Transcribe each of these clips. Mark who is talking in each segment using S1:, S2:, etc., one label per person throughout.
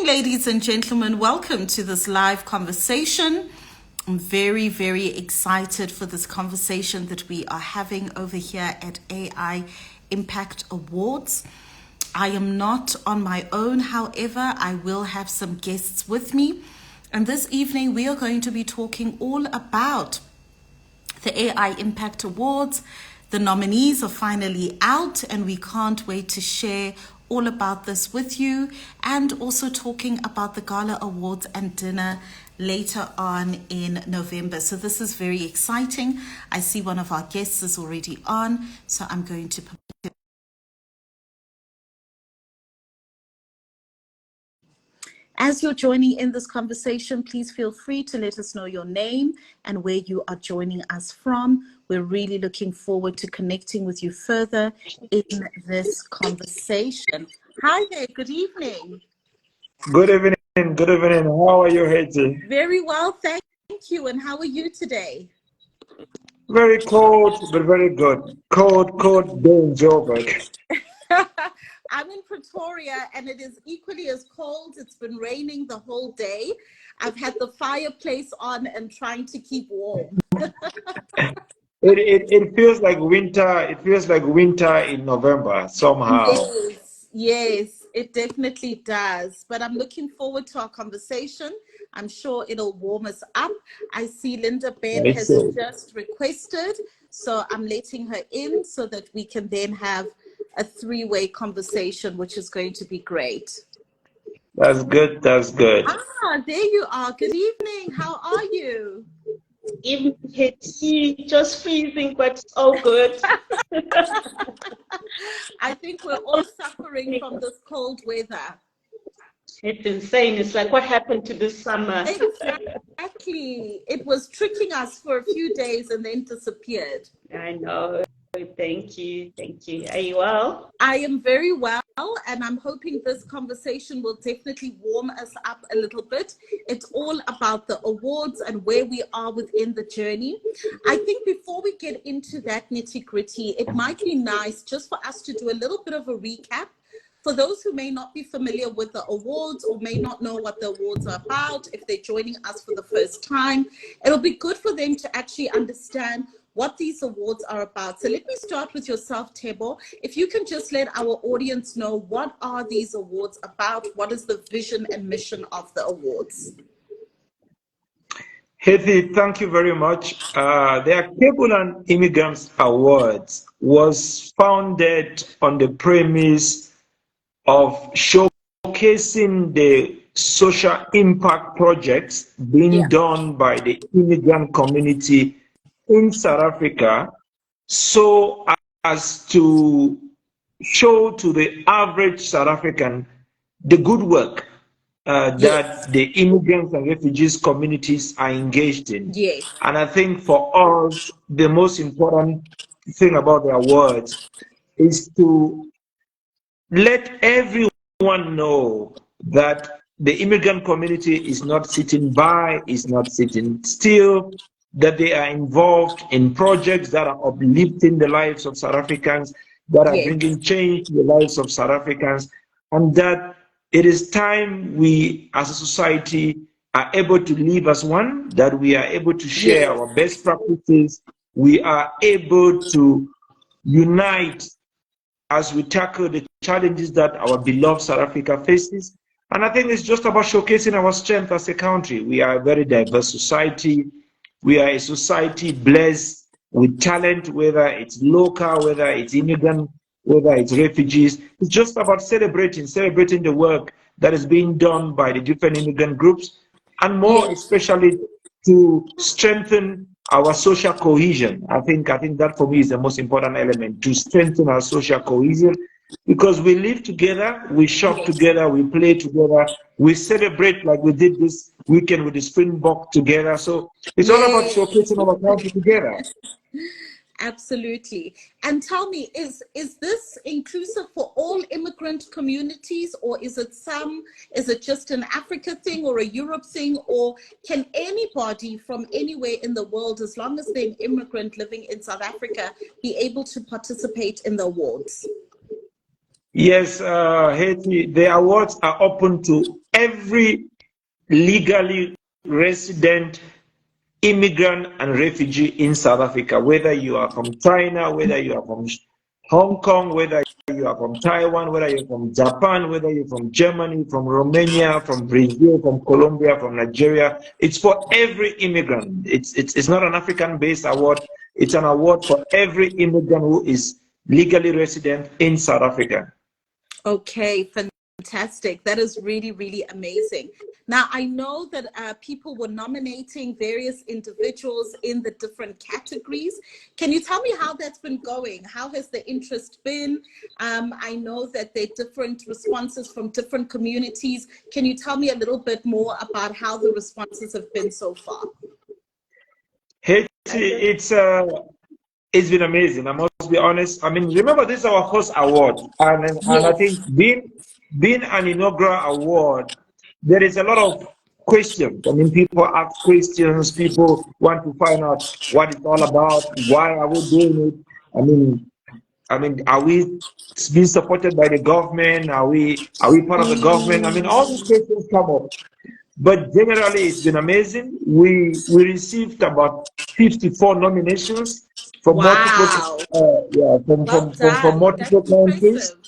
S1: Ladies and gentlemen, welcome to this live conversation. I'm very, very excited for this conversation that we are having over here at AI Impact Awards. I am not on my own, however, I will have some guests with me. And this evening, we are going to be talking all about the AI Impact Awards. The nominees are finally out, and we can't wait to share all about this with you, and also talking about the Gala Awards and dinner later on in November. So this is very exciting. I see one of our guests is already on, so I'm going to prepare. As you're joining in this conversation, please feel free to let us know your name and where you are joining us from. We're really looking forward to connecting with you further in this conversation. Hi there, good evening.
S2: Good evening, good evening. How are you, Hetty?
S1: Very well, thank you. And how are you today?
S2: Very cold, but very good. Cold day in Joburg.
S1: I'm in Pretoria and it is equally as cold. It's been raining the whole day. I've had the fireplace on and trying to keep warm.
S2: It feels like winter. It feels like winter in November somehow.
S1: Yes, it definitely does. But I'm looking forward to our conversation. I'm sure it'll warm us up. I see Linda Ben has just requested, so I'm letting her in so that we can then have a three-way conversation, which is going to be great.
S2: That's good. That's good.
S1: There you are. Good evening. How are you?
S3: Even Hetty, just freezing, but it's all good.
S1: I think we're all suffering from this cold weather.
S3: It's insane. It's like, what happened to this summer?
S1: Exactly. It was tricking us for a few days and then disappeared.
S3: I know. Thank you. Thank you. Are you well?
S1: I am very well, and I'm hoping this conversation will definitely warm us up a little bit. It's all about the awards and where we are within the journey. I think before we get into that nitty-gritty, it might be nice just for us to do a little bit of a recap. For those who may not be familiar with the awards or may not know what the awards are about, if they're joining us for the first time, it'll be good for them to actually understand what these awards are about. So let me start with yourself, Tebo. If you can just let our audience know, what are these awards about? What is the vision and mission of the awards?
S2: Hetty, thank you very much. The Cable and Immigrants Awards was founded on the premise of showcasing the social impact projects being done by the immigrant community in South Africa, so as to show to the average South African the good work that the immigrants and refugees communities are engaged in. And I think for us, the most important thing about the awards is to let everyone know that the immigrant community is not sitting by, is not sitting still, that they are involved in projects that are uplifting the lives of South Africans, that are bringing change to the lives of South Africans, and that it is time we as a society are able to live as one, that we are able to share our best practices, we are able to unite as we tackle the challenges that our beloved South Africa faces. And I think it's just about showcasing our strength as a country. We are a very diverse society. We are a society blessed with talent, whether it's local, whether it's immigrant, whether it's refugees. It's just about celebrating the work that is being done by the different immigrant groups, and more especially to strengthen our social cohesion. I think that for me is the most important element, to strengthen our social cohesion, because we live together, we shop together, we play together, we celebrate like we did this weekend with the Springbok together. So it's all about showcasing our country together.
S1: Absolutely. And tell me, is this inclusive for all immigrant communities, or is it just an Africa thing or a Europe thing, or can anybody from anywhere in the world, as long as they're an immigrant living in South Africa, be able to participate in the awards?
S2: Yes, Haiti, the awards are open to every legally resident immigrant and refugee in South Africa, whether you are from China, whether you are from Hong Kong, whether you are from Taiwan, whether you're from Japan, whether you're from Germany, from Romania, from Brazil, from Colombia, from Nigeria. It's for every immigrant. It's not an African-based award. It's an award for every immigrant who is legally resident in South Africa.
S1: Okay, fantastic. That is really, really amazing. Now, I know that people were nominating various individuals in the different categories. Can you tell me how that's been going? How has the interest been? I know that there are different responses from different communities. Can you tell me a little bit more about how the responses have been so far?
S2: Hey, it's been amazing. I must be honest. I mean, remember, this is our first award, and I think being an inaugural award, there is a lot of questions. I mean, people ask questions. People want to find out what it's all about. Why are we doing it? I mean, are we being supported by the government? Are we part of the government? I mean, all these questions come up. But generally, it's been amazing. We received about 54 nominations from
S1: Wow.
S2: from multiple countries.
S1: Impressive.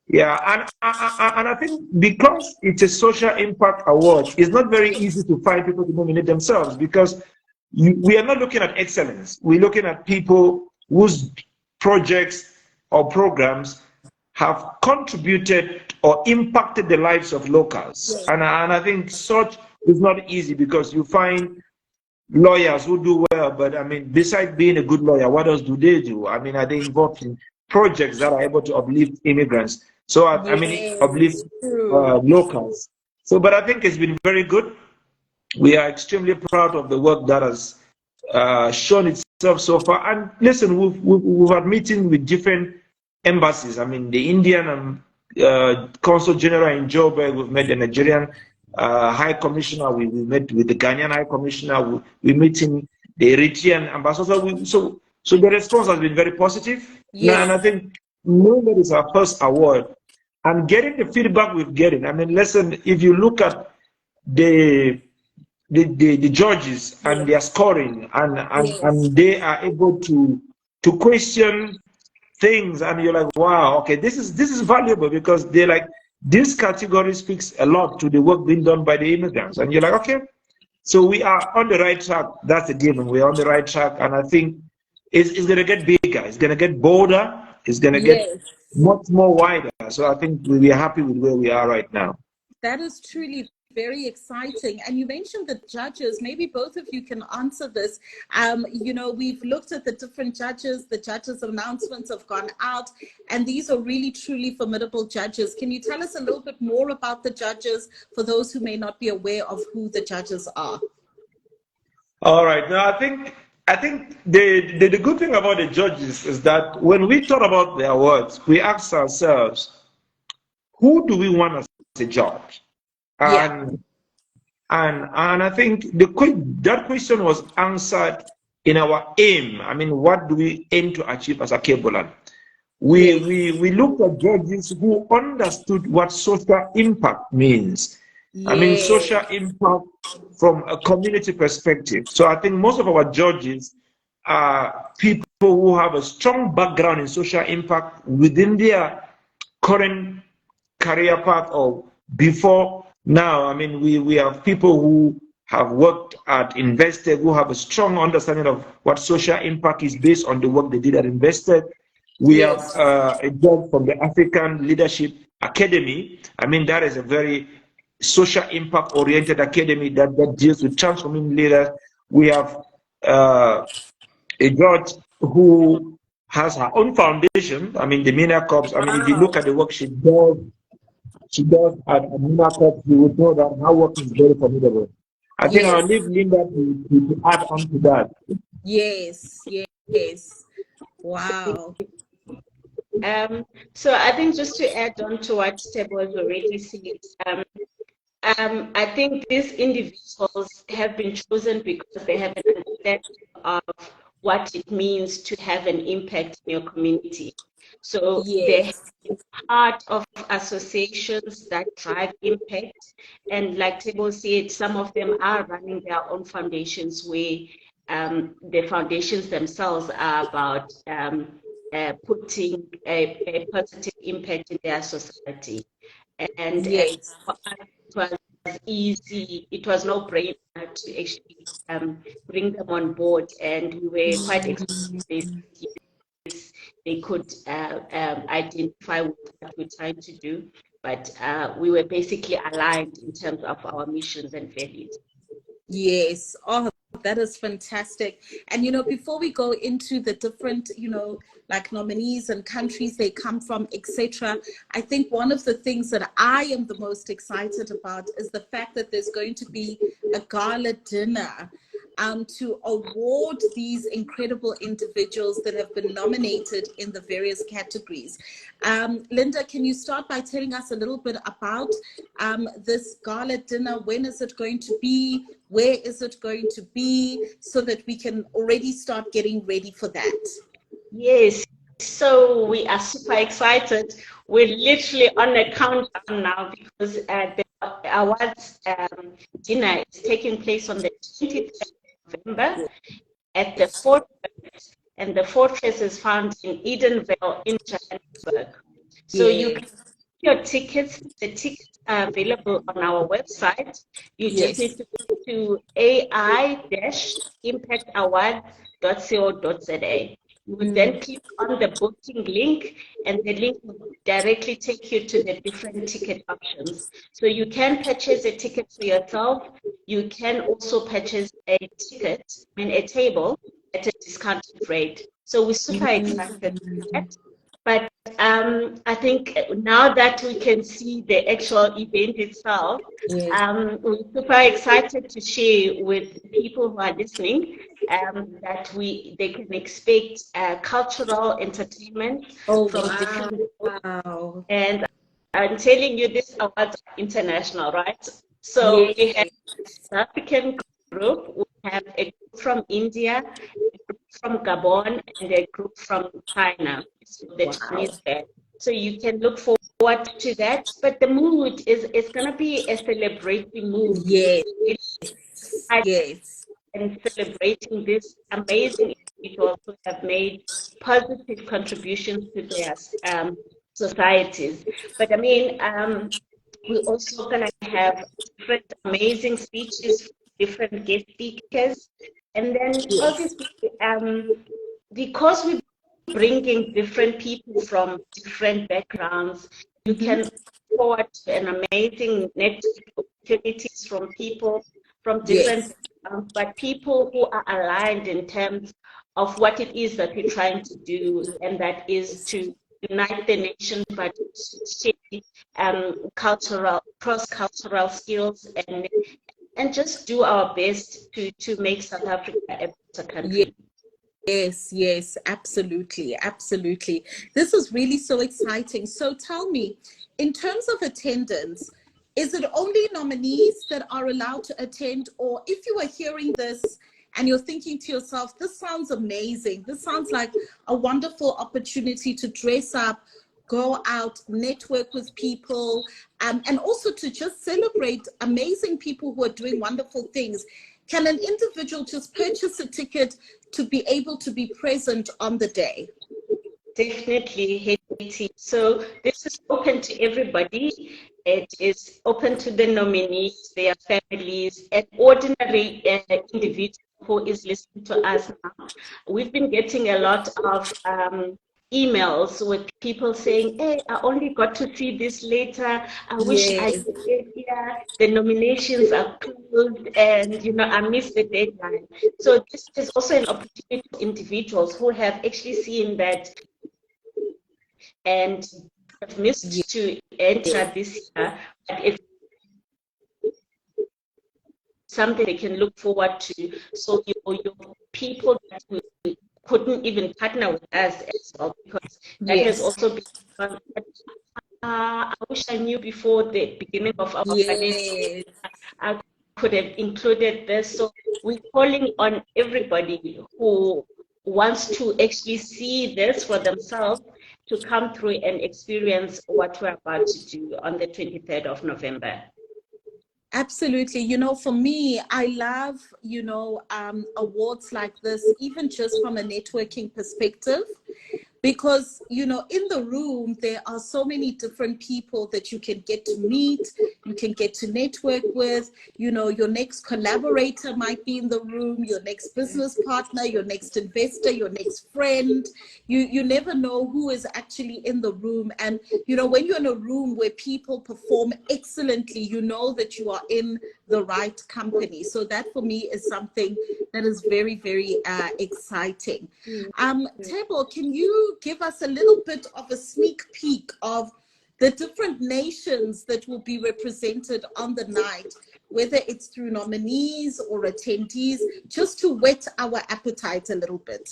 S2: Yeah, and I think because it's a social impact award, it's not very easy to find people to nominate themselves, because we are not looking at excellence. We're looking at people whose projects or programs have contributed or impacted the lives of locals.
S1: Yes.
S2: And I think such is not easy, because you find lawyers who do well, but I mean, besides being a good lawyer, what else do they do? I mean, are they involved in projects that are able to uplift immigrants? So, I mean, uplift locals. So, but I think it's been very good. We are extremely proud of the work that has shown itself so far. And listen, we've had meetings with different embassies. I mean, the Indian Consul General in Joburg, we've met the Nigerian High Commissioner, we met with the Ghanaian High Commissioner, we meeting the Eritrean ambassador. So the response has been very positive.
S1: Yes.
S2: And I think knowing that it's our first award and getting the feedback we've getting. I mean, listen, if you look at the judges and their scoring, and they are able to question things, and you're like, wow, okay, this is valuable, because they're like, this category speaks a lot to the work being done by the immigrants, and you're like, okay, so we are on the right track. That's the given. We're on the right track, and I think it's going to get bigger. It's going to get bolder. It's going to get much more wider. So I think we are happy with where we are right now.
S1: That is truly very exciting. And you mentioned the judges. Maybe both of you can answer this. You know, we've looked at the different judges. The judges' announcements have gone out, and these are really, truly formidable judges. Can you tell us a little bit more about the judges for those who may not be aware of who the judges are?
S2: All right. Now, I think the good thing about the judges is that when we talk about the awards, we ask ourselves, who do we want as a judge? And I think that question was answered in our aim. I mean, what do we aim to achieve as a Kebulan? We looked at judges who understood what social impact means. I mean, social impact from a community perspective. So I think most of our judges are people who have a strong background in social impact within their current career path or before now. I mean, we have people who have worked at Investec, who have a strong understanding of what social impact is based on the work they did at Investec. We have a judge from the African Leadership Academy. I mean, that is a very social impact oriented academy that deals with transforming leaders. We have a judge who has her own foundation. I mean, the MENA Corps. I mean, if you look at the work she does at MENA Corps, you would know that her work is very formidable. I think I'll leave Linda to add on to that.
S1: Yes. Wow.
S3: So I think just to add on to what Tebo has already said, I think these individuals have been chosen because they have an understanding of what it means to have an impact in your community. So they're
S1: Yes.
S3: part of associations that drive impact. And like Table said, some of them are running their own foundations where the foundations themselves are about putting a positive impact in their society. And
S1: Yes.
S3: for us, it was easy, it was no brainer to actually bring them on board. And we were quite excited they could identify what we're trying to do, but we were basically aligned in terms of our missions and values.
S1: Yes. Oh, that is fantastic. And, you know, before we go into the different, you know, like nominees and countries they come from, etc., I think one of the things that I am the most excited about is the fact that there's going to be a gala dinner to award these incredible individuals that have been nominated in the various categories. Linda, can you start by telling us a little bit about this gala dinner? When is it going to be? Where is it going to be? So that we can already start getting ready for that.
S3: Yes, so we are super excited. We're literally on a countdown now because the awards dinner is taking place on the 20th of November at the Fortress, and the Fortress is found in Edenvale in Johannesburg. So you can get your tickets. The tickets are available on our website. You just need to go to ai-impactaward.co.za. You would then click on the booking link, and the link will directly take you to the different ticket options. So you can purchase a ticket for yourself. You can also purchase a table at a discounted rate. So we're super excited for that. But I think now that we can see the actual event itself, we're super excited to share with people who are listening that they can expect cultural entertainment from different groups. And I'm telling you, this awards are international, right? So we have an African group, we have a group from India, a group from Gabon, and a group from China. So the Chinese band. So you can look forward to that. But the mood is going to be a celebratory mood.
S1: Yes.
S3: And celebrating this amazing individuals who have made positive contributions to their societies. But I mean, we're also going to have different amazing speeches from different guest speakers. And then obviously, because we're bringing different people from different backgrounds, you can look forward to an amazing network of opportunities from people from different backgrounds, but people who are aligned in terms of what it is that we're trying to do, and that is to unite the nation, but share cross-cultural skills, and just do our best to make South Africa a better country.
S1: Yes, absolutely. This is really so exciting. So tell me, in terms of attendance, is it only nominees that are allowed to attend? Or if you are hearing this and you're thinking to yourself, this sounds amazing, this sounds like a wonderful opportunity to dress up, go out, network with people, and also to just celebrate amazing people who are doing wonderful things, can an individual just purchase a ticket to be able to be present on the day?
S3: Definitely, Hetty. So this is open to everybody. It is open to the nominees, their families, and ordinary individual who is listening to us now. We've been getting a lot of emails with people saying, hey, I only got to see this later. I wish I could get here. The nominations are closed, and I missed the deadline. So this is also an opportunity for individuals who have actually seen that and have missed to enter this year, but it's something they can look forward to. So your people that couldn't even partner with us as well, because that has also been I wish I knew before the beginning of our financial. I could have included this. So we're calling on everybody who wants to actually see this for themselves to come through and experience what we're about to do on the 23rd of November.
S1: Absolutely. You know, for me, I love, awards like this, even just from a networking perspective. Because, you know, in the room, there are so many different people that you can get to meet, you can get to network with. You know, your next collaborator might be in the room, your next business partner, your next investor, your next friend. You never know who is actually in the room. And, you know, when you're in a room where people perform excellently, you know that you are in the right company. So that for me is something that is very, very exciting. Tebo, can you give us a little bit of a sneak peek of the different nations that will be represented on the night, whether it's through nominees or attendees, just to whet our appetite a little bit?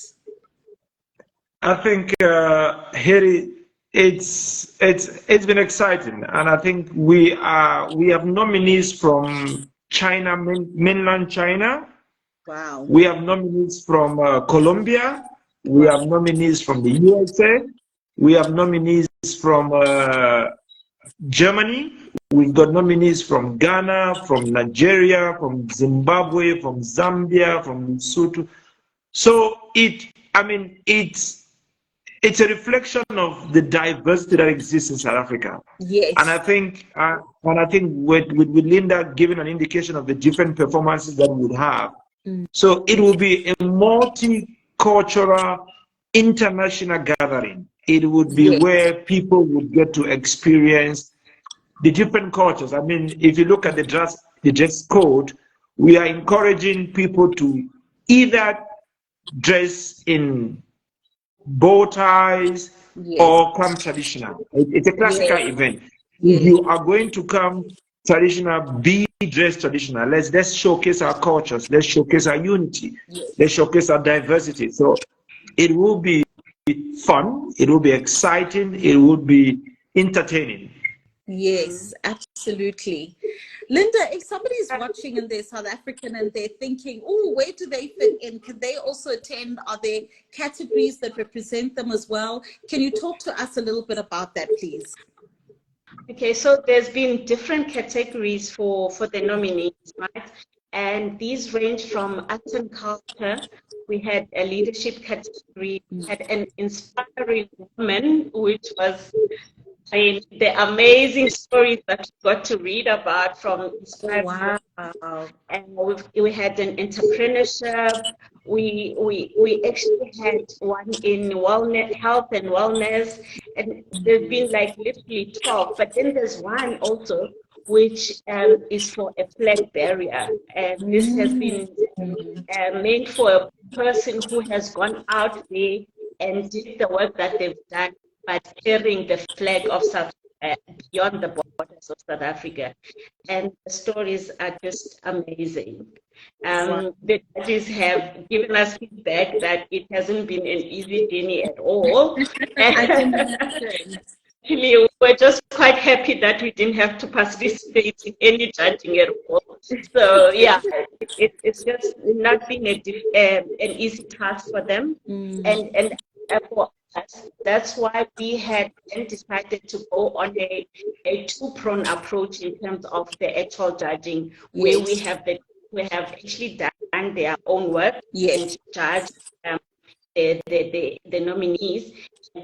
S2: I think, Harry, it's been exciting, and I think we have nominees from China, mainland China.
S1: Wow.
S2: We have nominees from Colombia. We have nominees from the USA. We have nominees from Germany. We've got nominees from Ghana, from Nigeria, from Zimbabwe, from Zambia, from Lesotho. So it's a reflection of the diversity that exists in South Africa.
S1: Yes.
S2: And I think with Linda giving an indication of the different performances that we would have. So it will be a multicultural international gathering. It would be where people would get to experience the different cultures. I mean, if you look at the dress code, we are encouraging people to either dress in bow ties or come traditional. It's a classical event. If you are going to come traditional, be dressed traditional. Let's showcase our cultures. Let's showcase our unity. Let's showcase our diversity. So it will be fun. It will be exciting. It will be entertaining.
S1: Yes, absolutely. Linda, if somebody is watching and they're South African and they're thinking, oh, where do they fit in? Can they also attend? Are there categories that represent them as well? Can you talk to us a little bit about that, please?
S3: Okay, so there's been different categories for the nominees, right? And these range from arts and culture. We had a leadership category, we had an inspiring woman, which was the amazing stories that we got to read about from inspiring.
S1: Wow.
S3: And we had an entrepreneurship. We actually had one in wellness, health and wellness, and there's been like literally 12. But then there's one also which is for a flag barrier, and this has been made for a person who has gone out there and did the work that they've done, but carrying the flag of South beyond the borders of South Africa. And the stories are just amazing. The judges have given us feedback that it hasn't been an easy journey at all.
S1: I can imagine.
S3: Actually, we're just quite happy that we didn't have to participate in any judging at all. So yeah, it's just not been an easy task for them. And for us, that's why we had then decided to go on a two-pronged approach in terms of the actual judging, where we have actually done their own work and judge the nominees,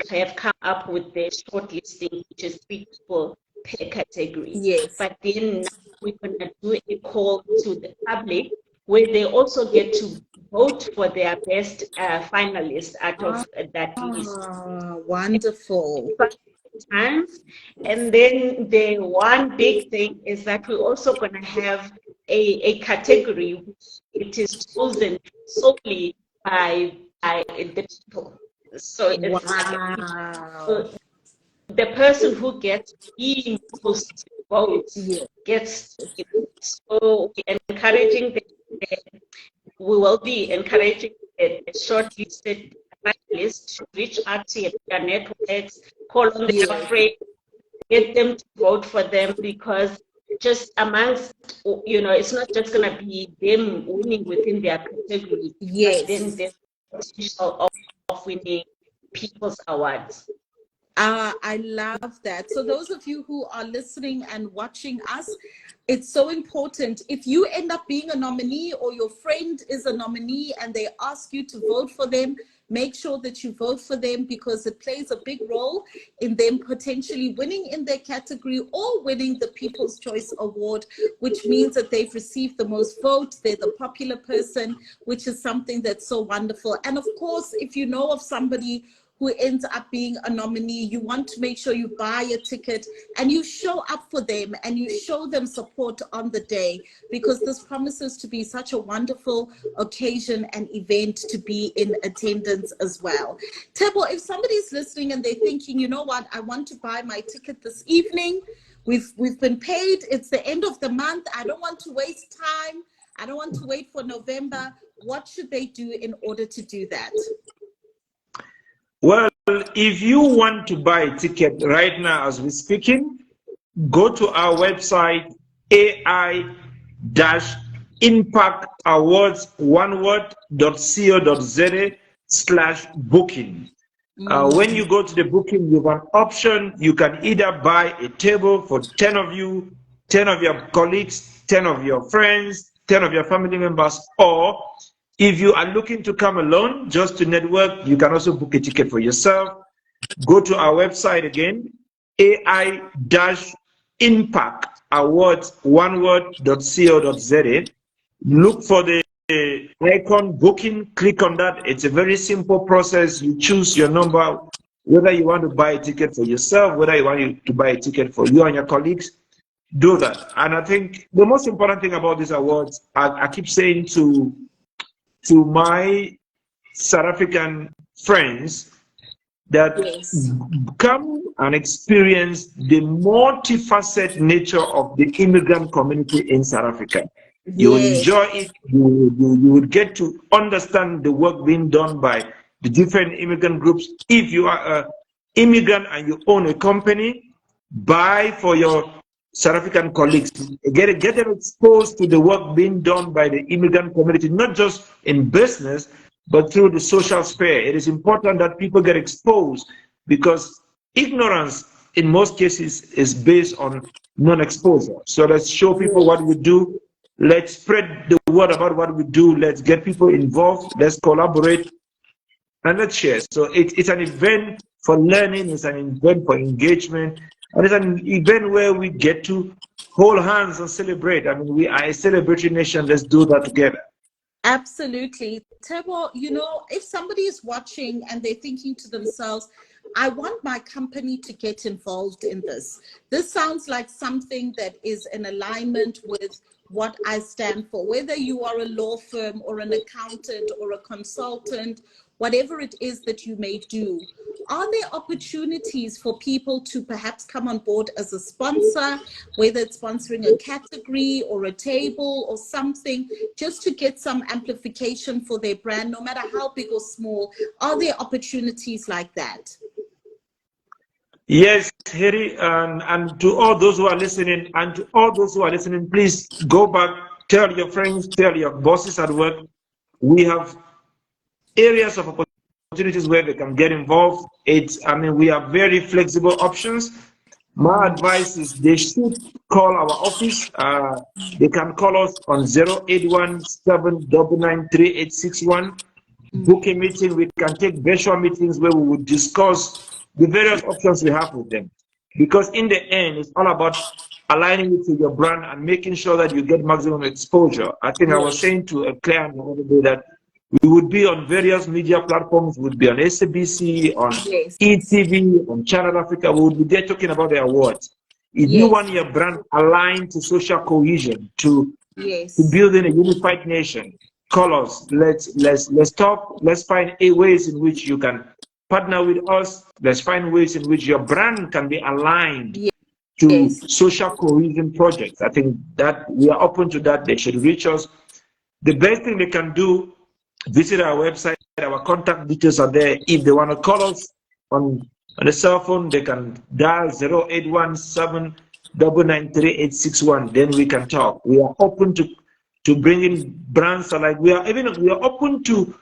S3: have come up with the shortlisting, which is 3 people per category.
S1: Yes.
S3: But then we're going to do a call to the public where they also get to vote for their best finalists out of that list.
S1: Wonderful.
S3: Times. And then the one big thing is that we're also going to have a category which it is chosen solely by the people. So it's so the person who gets the most votes gets it. So encouraging we will be encouraging the shortlisted finalists to reach out to their networks, call on their friends, get them to vote for them, because just amongst, it's not just going to be them winning within their category.
S1: Yes.
S3: But then there's potential of winning People's Awards.
S1: I love that. So those of you who are listening and watching us, it's so important. If you end up being a nominee or your friend is a nominee and they ask you to vote for them, make sure that you vote for them, because it plays a big role in them potentially winning in their category or winning the People's Choice Award, which means that they've received the most votes. They're the popular person, which is something that's so wonderful. And of course, if you know of somebody who ends up being a nominee, you want to make sure you buy a ticket and you show up for them and you show them support on the day, because this promises to be such a wonderful occasion and event to be in attendance as well. Tebo, if somebody's listening and they're thinking, you know what, I want to buy my ticket this evening, we've been paid, it's the end of the month, I don't want to waste time, I don't want to wait for November, what should they do in order to do that?
S2: Well, if you want to buy a ticket right now as we're speaking, go to our website, ai-impactawards.co.za/booking. When you go to the booking, you have an option. You can either buy a table for 10 of you, 10 of your colleagues, 10 of your friends, 10 of your family members, or if you are looking to come alone just to network, you can also book a ticket for yourself. Go to our website again, ai-impactawards.co.za. Look for the icon booking, click on that. It's a very simple process. You choose your number, whether you want to buy a ticket for yourself, whether you want to buy a ticket for you and your colleagues, do that. And I think the most important thing about these awards, I keep saying to my South African friends, that come and experience the multifaceted nature of the immigrant community in South Africa. You will enjoy it. You will get to understand the work being done by the different immigrant groups. If you are an immigrant and you own a company, buy for your South African colleagues. Get them exposed to the work being done by the immigrant community, not just in business, but through the social sphere. It is important that people get exposed, because ignorance in most cases is based on non-exposure. So let's show people what we do. Let's spread the word about what we do. Let's get people involved. Let's collaborate and let's share. So it's an event for learning. It's an event for engagement. And it's an event where we get to hold hands and celebrate. I mean, we are a celebratory nation. Let's do that together.
S1: Absolutely. Tebo, you know, if somebody is watching and they're thinking to themselves, I want my company to get involved in this. This sounds like something that is in alignment with what I stand for. Whether you are a law firm or an accountant or a consultant, whatever it is that you may do, are there opportunities for people to perhaps come on board as a sponsor, whether it's sponsoring a category or a table or something, just to get some amplification for their brand, no matter how big or small? Are there opportunities like that?
S2: Yes, Harry, and to all those who are listening, please go back, tell your friends, tell your bosses at work. We have areas of opportunities where they can get involved. We have very flexible options. My advice is they should call our office. They can call us on 081-799-3861. Book a meeting. We can take virtual meetings where we would discuss the various options we have with them. Because in the end, it's all about aligning it to your brand and making sure that you get maximum exposure. I think I was saying to a client the other day that we would be on various media platforms. We would be on SABC, on ETV, on Channel Africa. We would be there talking about the awards. If you want your brand aligned to social cohesion, to building a unified nation, call us. Let's talk. Let's find ways in which you can partner with us. Let's find ways in which your brand can be aligned to social cohesion projects. I think that we are open to that. They should reach us. The best thing they can do, visit our website. Our contact details are there. If they want to call us on the cell phone, they can dial 0817-993-861. Then we can talk. We are open to bringing brands alike. We are open to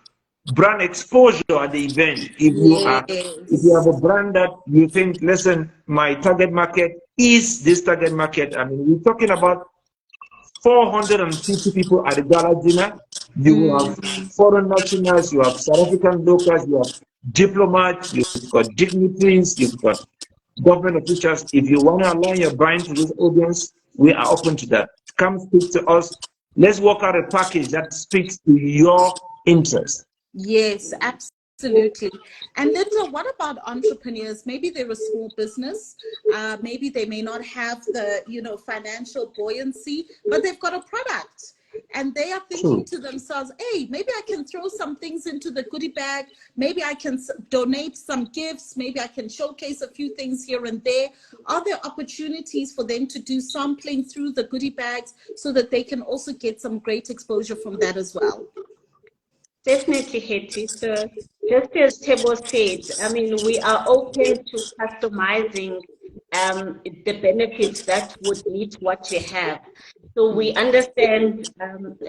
S2: brand exposure at the event. If you have a brand that you think, listen, my target market is this target market. I mean, we're talking about 450 people at the gala dinner. You have foreign nationals, you have South African locals, you have diplomats, you've got dignitaries, you've got government officials. If you want to align your brand to this audience, we are open to that. Come speak to us. Let's work out a package that speaks to your interest.
S1: Yes, absolutely. And Linda, what about entrepreneurs? Maybe they're a small business. Maybe they may not have the, financial buoyancy, but they've got a product. And they are thinking to themselves, hey, maybe I can throw some things into the goodie bag. Maybe I can donate some gifts. Maybe I can showcase a few things here and there. Are there opportunities for them to do sampling through the goodie bags so that they can also get some great exposure from that as well?
S3: Definitely, Hetty. So just as Tebo said, I mean, we are open to customizing the benefits that would meet what you have. So we understand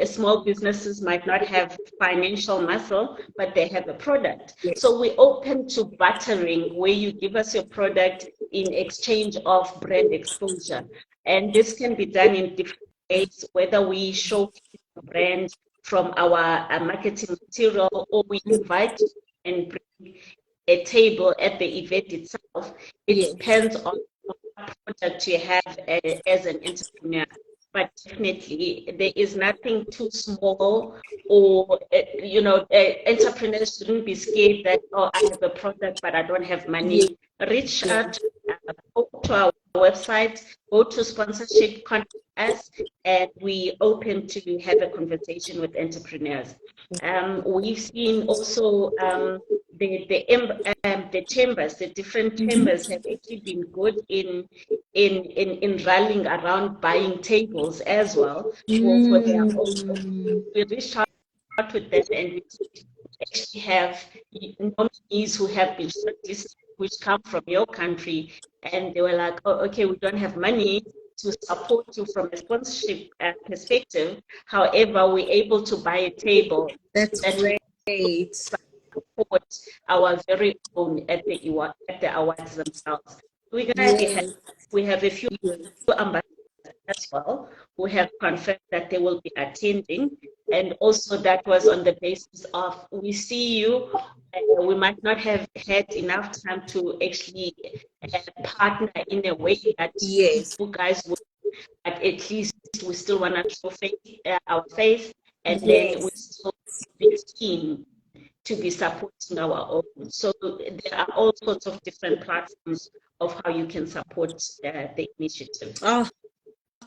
S3: small businesses might not have financial muscle, but they have a product. Yes. So we're open to bartering, where you give us your product in exchange of brand exposure. And this can be done in different ways, whether we showcase the brand from our marketing material, or we invite and bring a table at the event itself. It depends on what product you have as an entrepreneur. But definitely, there is nothing too small, or, entrepreneurs shouldn't be scared that, oh, I have a product, but I don't have money. Reach out, go to our website, go to sponsorship, contact us, and we open to have a conversation with entrepreneurs. We've seen also the chambers, the different chambers have actually been good in rallying around buying tables as well. For their own. We reached out with them, and we actually have nominees who have been shortlisted, which come from your country, and they were like, oh, okay, we don't have money to support you from a sponsorship perspective. However, we're able to buy a table.
S1: That's great.
S3: Support our very own at the awards themselves. We're gonna we have a few ambassadors as well who have confirmed that they will be attending, and also that was on the basis of, we see you, we might not have had enough time to actually partner in a way that you guys would, but at least we still want to show our face, and then we still be keen to be supporting our own. So there are all sorts of different platforms of how you can support the initiative.
S1: Oh,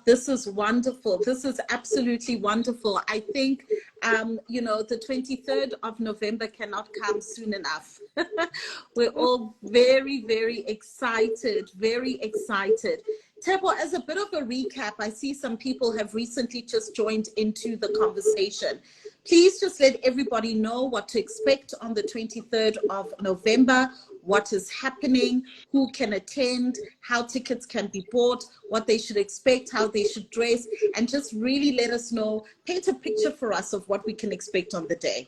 S1: this is wonderful. This is absolutely wonderful. I think, the 23rd of November cannot come soon enough. We're all very, very excited, very excited. Tebo, as a bit of a recap, I see some people have recently just joined into the conversation. Please just let everybody know what to expect on the 23rd of November, what is happening, who can attend, how tickets can be bought, what they should expect, how they should dress, and just really let us know, paint a picture for us of what we can expect on the day.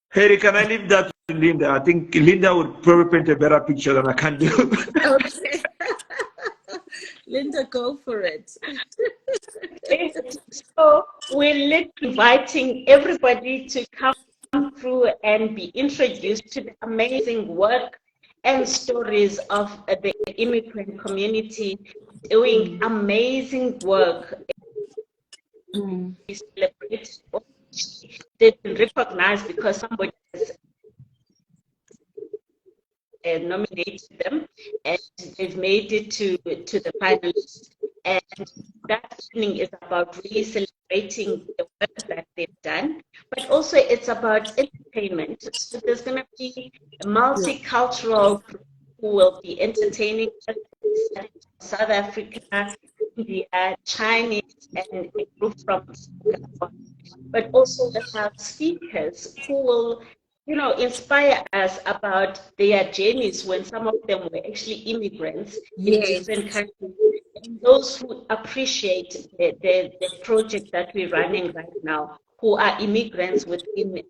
S2: Harry, can I leave that to Linda? I think Linda would probably paint a better picture than I can do.
S1: Okay. Linda, go for it.
S3: So we're inviting everybody to come through and be introduced to the amazing work and stories of the immigrant community doing amazing work. We celebrate. They've been recognized because somebody has nominated them, and they've made it to the finalists. And that evening is about really celebrating the work that they've done, but also it's about entertainment. So there's going to be a multicultural group who will be entertaining us, South Africa, India, Chinese, and a group from Singapore. But also we have speakers who will inspire us about their journeys when some of them were actually immigrants in different countries. And those who appreciate the project that we're running right now who are immigrants within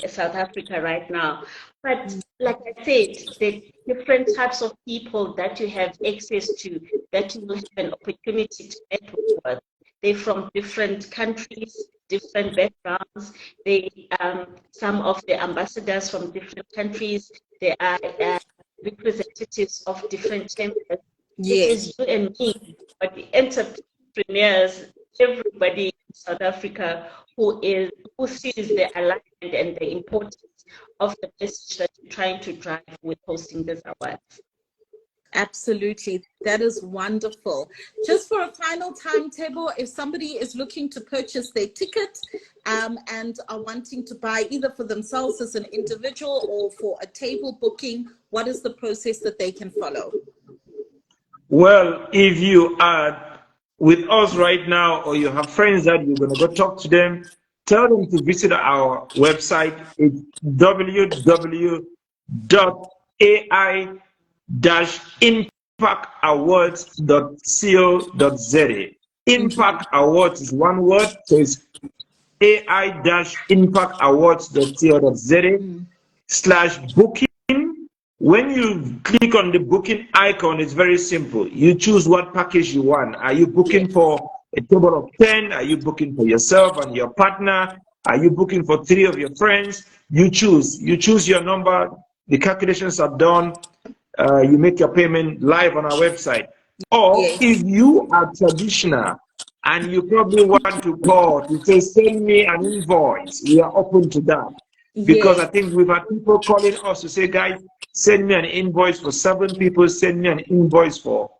S3: South Africa right now. But like I said, the different types of people that you have access to, that you will have an opportunity to network with. They're from different countries, different backgrounds. Some of the ambassadors from different countries, they are representatives of different chambers. Yes. It is you and me, but the entrepreneurs, everybody in South Africa who sees the alignment and the importance of the message that you're trying to drive with hosting this award.
S1: Absolutely. That is wonderful. Just for a final timetable, if somebody is looking to purchase their ticket and are wanting to buy either for themselves as an individual or for a table booking, what is the process that they can follow?
S2: Well, if you are with us right now or you have friends that you're going to go talk to them, tell them to visit our website. It's www.ai-impactawards.co.za. Impact Awards is one word, so it's ai-impactawards.co.za/booking. When you click on the booking icon, it's very simple. You choose what package you want. Are you booking for a table of 10? Are you booking for yourself and your partner? Are you booking for 3 of your friends? You choose. You choose your number. The calculations are done. You make your payment live on our website. Or if you are traditional and you probably want to call to say, send me an invoice, we are open to that. Because I think we've had people calling us to say, guys, send me an invoice for 7 people, send me an invoice for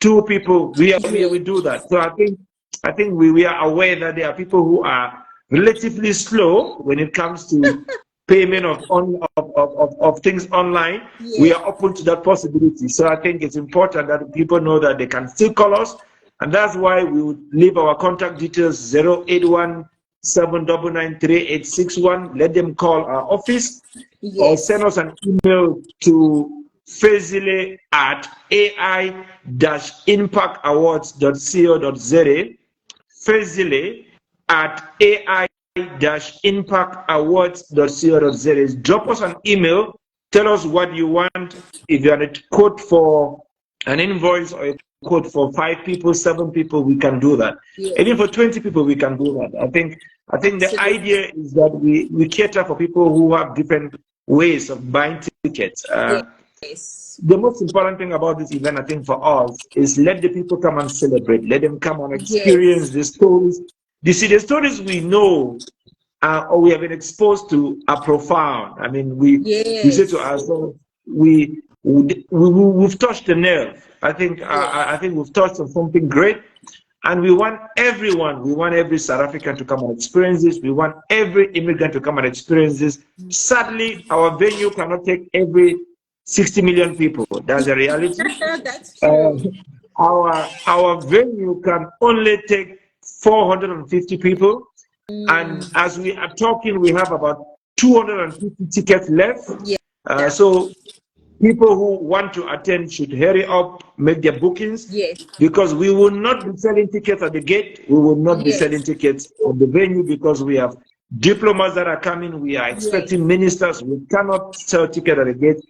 S2: 2 people. We do that. So I think we are aware that there are people who are relatively slow when it comes to payment of things online. We are open to that possibility. So I think it's important that people know that they can still call us, and that's why we would leave our contact details 081-799-3861. Let them call our office or send us an email to fezile@ai-impactawards.co.za. fezile@ai-impactawards.co.za. Drop us an email. Tell us what you want. If you want a quote for an invoice or a quote for 5 people, 7 people, we can do that. Even for 20 people, we can do that. I think the idea is that we cater for people who have different ways of buying tickets. The most important thing about this event, I think, for us is let the people come and celebrate. Let them come and experience the stories. You see, the stories we know or we have been exposed to are profound. I mean, we say to ourselves, we've touched the nerve. I think we've touched on something great, and we want everyone. We want every South African to come and experience this. We want every immigrant to come and experience this. Sadly, our venue cannot take every 60 million people. That's a reality.
S1: That's true.
S2: Our venue can only take 450 people, and as we are talking, we have about 250 tickets left. So people who want to attend should hurry up, make their bookings, because we will not be selling tickets at the gate. We will not be selling tickets at the venue because we have diplomats that are coming. We are expecting ministers. We cannot sell tickets at the gate.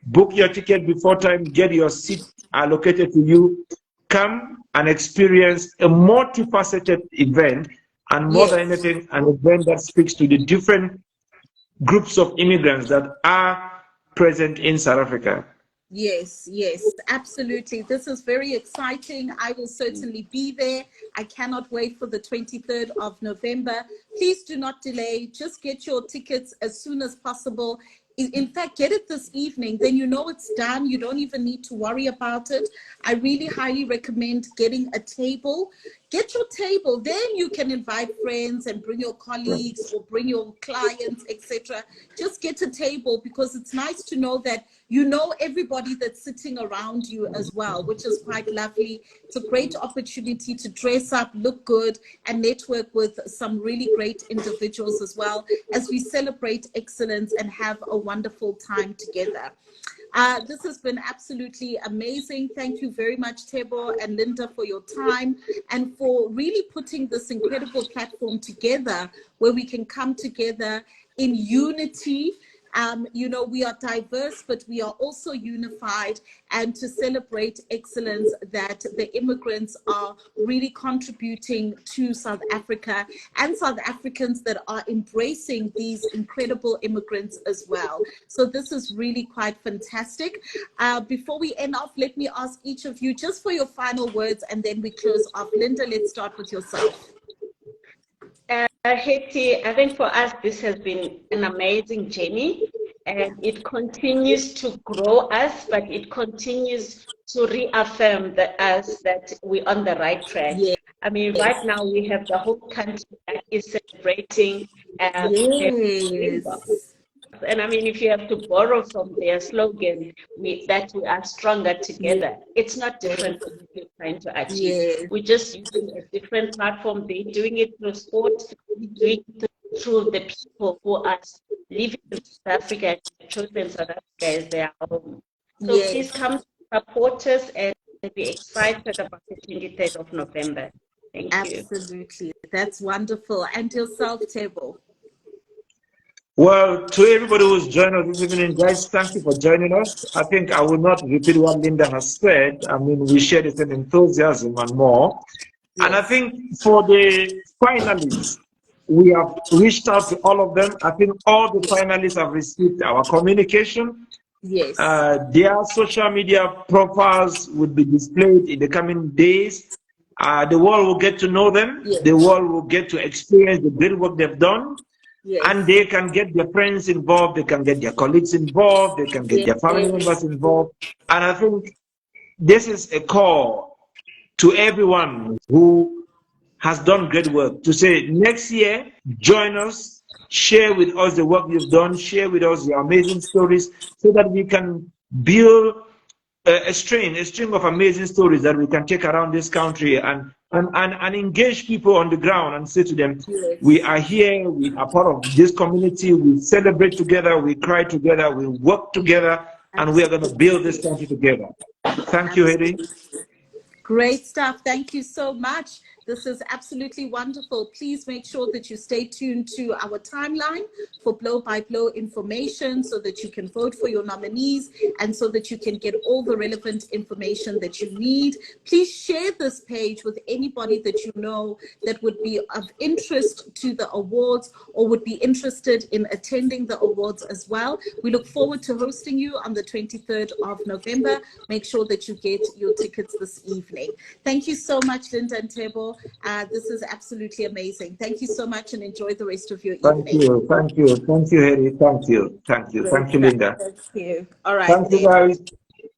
S2: Book your ticket before time. Get your seat allocated to you. Come and experience a multifaceted event, and more than anything, an event that speaks to the different groups of immigrants that are present in South Africa.
S1: Yes, absolutely. This is very exciting. I will certainly be there. I cannot wait for the 23rd of November. Please do not delay. Just get your tickets as soon as possible. In fact, get it this evening, then you know it's done. You don't even need to worry about it. I really highly recommend getting a table. Get your table, then you can invite friends and bring your colleagues or bring your clients, etc. Just get a table, because it's nice to know that you know everybody that's sitting around you as well, which is quite lovely. It's a great opportunity to dress up, look good, and network with some really great individuals as well as we celebrate excellence and have a wonderful time together. This has been absolutely amazing. Thank you very much, Tebo and Linda, for your time and for really putting this incredible platform together where we can come together in unity. You know, we are diverse, but we are also unified, and to celebrate excellence that the immigrants are really contributing to South Africa, and South Africans that are embracing these incredible immigrants as well. So this is really quite fantastic. Before we end off, let me ask each of you just for your final words, and then we close off. Linda, let's start with yourself.
S3: Hetty, I think for us, this has been an amazing journey, and it continues to grow us, but it continues to reaffirm us that we're on the right track.
S1: Yes.
S3: I mean, right now we have the whole country that is celebrating.
S1: Yes.
S3: And I mean, if you have to borrow from their slogan, that we are stronger together, it's not different from what we're trying to achieve.
S1: Yes.
S3: We're just using a different platform. They're doing it through sport, we're doing it through the people who are living in South Africa and chosen South Africa as their home. So
S1: Yes.
S3: please come support us and be excited about the 23rd of November. Thank you.
S1: Absolutely. That's wonderful. And yourself, Tebo.
S2: Well, to everybody who's joined us this evening, guys, thank you for joining us. I think I will not repeat what Linda has said. I mean, we share the same enthusiasm and more.
S1: Yes.
S2: And I think for the finalists, we have reached out to all of them. I think all the finalists have received our communication.
S1: Yes.
S2: Their social media profiles will be displayed in the coming days. The world will get to know them.
S1: Yes.
S2: The world will get to experience the great work they've done.
S1: Yes.
S2: And they can get their friends involved, they can get their colleagues involved, they can get their family members involved. And I think this is a call to everyone who has done great work to say, next year, join us, share with us the work you've done, share with us your amazing stories, so that we can build a string of amazing stories that we can take around this country and engage people on the ground and say to them,
S1: Yes.
S2: we are here, we are part of this community, we celebrate together, we cry together, we work together, and we are going to build this country together. Thank you, Hetty.
S1: Great stuff. Thank you so much. This is absolutely wonderful. Please make sure that you stay tuned to our timeline for blow-by-blow information so that you can vote for your nominees and so that you can get all the relevant information that you need. Please share this page with anybody that you know that would be of interest to the awards or would be interested in attending the awards as well. We look forward to hosting you on the 23rd of November. Make sure that you get your tickets this evening. Thank you so much, Linda and Tebo. This is absolutely amazing. Thank you so much and enjoy the rest of your evening.
S2: Thank you, Hetty. Thank you, Linda.
S1: Thank you. All right.
S2: Thank you, guys.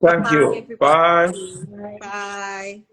S2: Thank you.
S1: Everybody.
S2: Bye.
S1: Bye.